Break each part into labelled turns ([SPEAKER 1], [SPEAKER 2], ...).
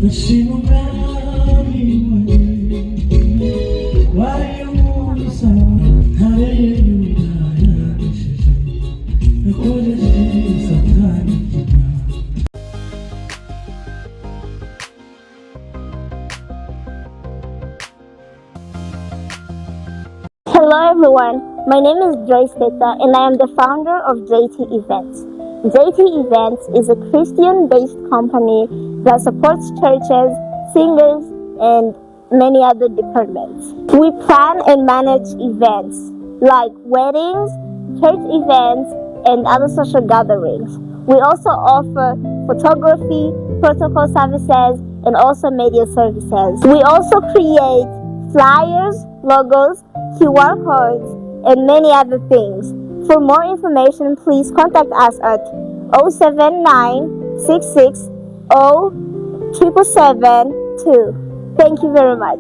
[SPEAKER 1] Hello everyone, my name is Joyce Teta and I am the founder of JT Events. JT Events is a Christian-based company that supports churches, singers, and many other departments. We plan and manage events like weddings, church events, and other social gatherings. We also offer photography, protocol services, and also media services. We also create flyers, logos, QR codes, and many other things. For more information, please contact us at 079-66-0-772. Thank you very much.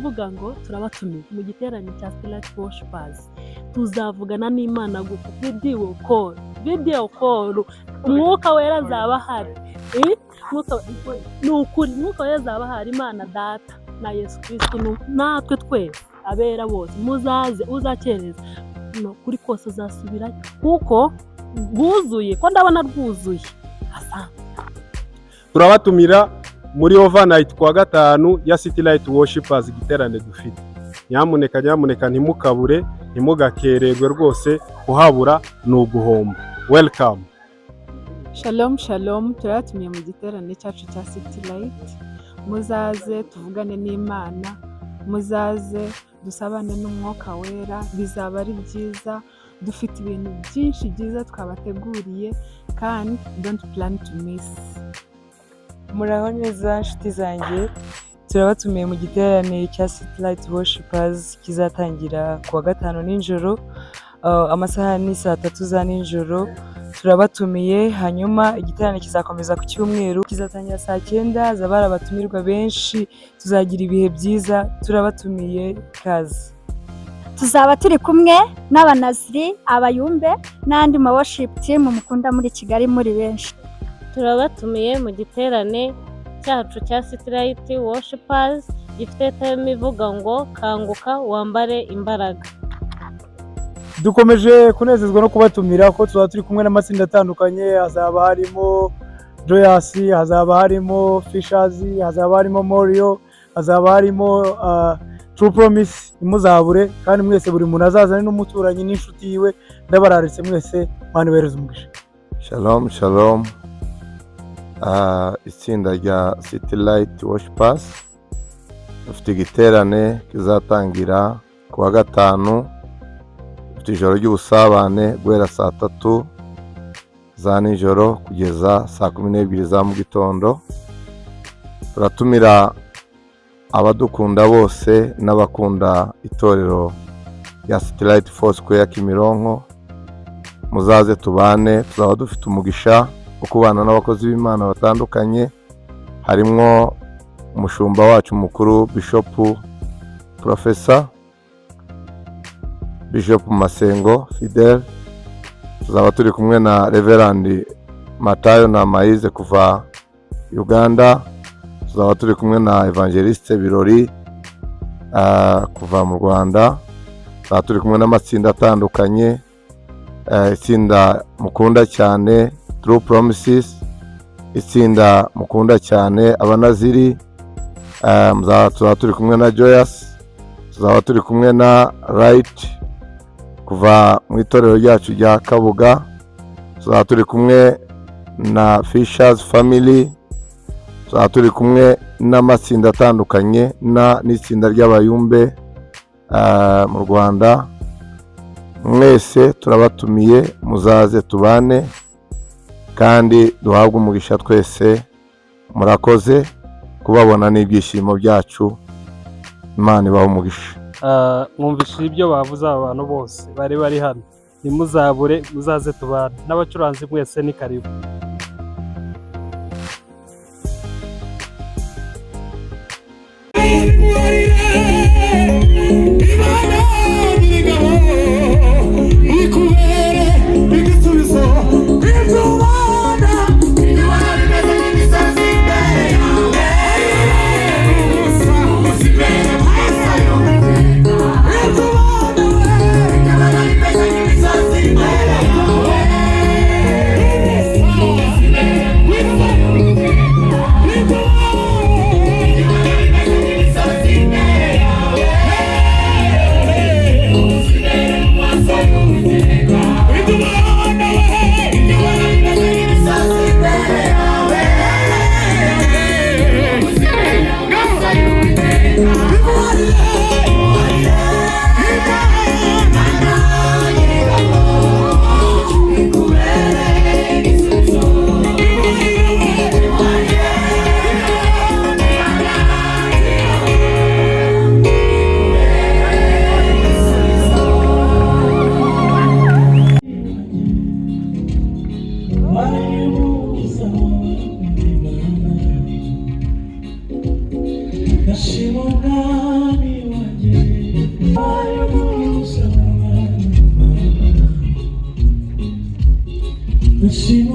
[SPEAKER 2] ukuvuga ngo turabatumiye mu giterane cya Starlight Worshipers. Tuzavugana n'Imana gusa video call. Umwuka wera azaba ahari. Umwuka wera azaba ahari. Imana Data na Yesu Kristo natwe twese abera bose muzaze, uzakereza no kuri kose uzasubira kuko bwuzuye, ko ndabona rwuzuye.
[SPEAKER 3] Turabatumira muri overnight kwa gatanu ya Starlight Worshipers igiterane dufite. Nyamuneka ntimukabure, ntimugakererwe rwose, kuhabura ni uguhomba. Welcome.
[SPEAKER 4] Shalom, turatumiye mu giterane cyacu cya Starlight. Muzaze tuvugane n'Imana, muzaze dusabane n'umwuka wera, bizaba ari byiza. Dufite ibintu byinshi byiza twabateguriye kandi don't plan to miss.
[SPEAKER 5] Muraho neza nshuti zanjye, turabatumiye mu giterane cya Starlight Worshipers kizatangira kuwa gatanu nijoro, amasaha ni 3 za nijoro. Turabatumiye, hanyuma igiterane kizakomeza ku cyumweru, kizatangira saa 9. Zabara abatumirwa benshi, tuzagira ibihe byiza. Turabatumiye, kazi.
[SPEAKER 6] Tuzaba turi kumwe n'abanaziri, abayumbe n'andi ma worship team mukunda muri Kigali muri benshi.
[SPEAKER 7] Turabatumiye mu giterane cyacu cya Starlight Worshipers gifite theme ivuga ngo kanguka wambare imbaraga.
[SPEAKER 8] Dukomeje kunezezwa no kubatumira ko tuzaba turi kumwe n'amatsinda atandukanye. Hazaba harimo Joyous, hazaba harimo Fishers, hazaba harimo Morio, hazaba harimo True Promise. Imuzabure kandi mwese, buri muntu azazane n'umuturanyi n'inshuti yiwe. Ndabararitse mwese, Mana ibereze umugisha.
[SPEAKER 9] Shalom. Itsinda rya Starlight Worshipers dufite igiterane kizatangira kuwa gatanu. Dufite ijoro ry'ubusabane guhera saa 3 za nijoro kugeza saa 12 za mu gitondo. Turatumira abadukunda bose n'abakunda itorero rya Starlight Foursquare Kimironko. Muzaze tubane, tuzaba dufite umugisha wo kubana n'abakozi b'Imana batandukanye. Harimo umushumba wacu mukuru Bishop Professor Bishop Masengo Fidel. Tuzaba turi kumwe na Reverend Matayo na Maize kuva Uganda. Tuzaba turi kumwe na Evangeliste Birori kuva mu Rwanda. Tuzaba turi kumwe n'amatsinda atandukanye. Itsinda mukunda cyane True Promises, itsinda mukunda cyane abanaziri. Tuzaba turi kumwe na Joyous, tuzaba turi kumwe na Right kuva mu itorero ryacu rya Kabuga. Tuzaba turi kumwe na Fishers Family. Tuzaba turi kumwe n'amatsinda atandukanye n'itsinda ry'abayumbe mu Rwanda. Mwese turabatumiye, muzaze tubane kandi duhabwe umugisha twese. Murakoze kubabona n'ibyishimo byacu. Imana ibahe umugisha.
[SPEAKER 10] Mwumvise ibyo bavuze abantu bose bari hano. Nimuzabure, muzaze tubane. N'abacuranzi mwese ni karibu.
[SPEAKER 11] Nashimogani Be